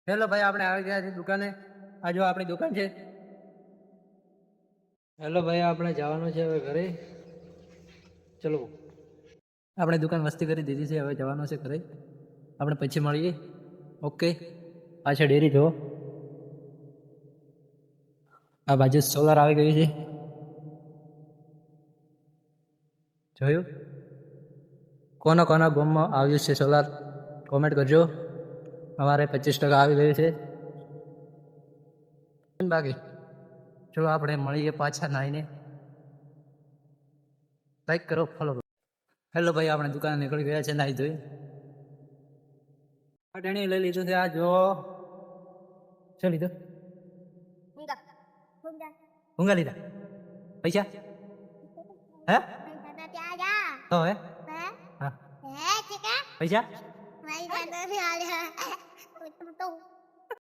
Hello ભાઈ, આપણે આવી ગયા છીએ દુકાને. આ જો આપણી દુકાન છે. હેલો ભાઈ, આપણે જવાનું છે હવે ઘરે. ચલો, આપણે દુકાન વસ્તી કરી દીધી છે, હવે જવાનું છે ઘરે. આપણે પછી મળીએ. ઓકે. પાછળ ડેરી જો, આ બાજુ સોલાર આવી ગયું છે. જોયું? કોના કોના ગામમાં આવ્યું છે સોલાર, કોમેન્ટ કરજો. અમારે 25% આવી ગયું છે. બાકી ચલો આપણે મળીએ પાછા નાઈને. લાઈક કરો, ફોલો કરો. હેલો ભાઈ, આપણે દુકાને નીકળી ગયા છે નાઈ ધોઈ. અડણી લઈ લીધું છે. આ જો શું લીધું? ભૂંગા લીધા. પૈસા હે તો હે હા પૈસા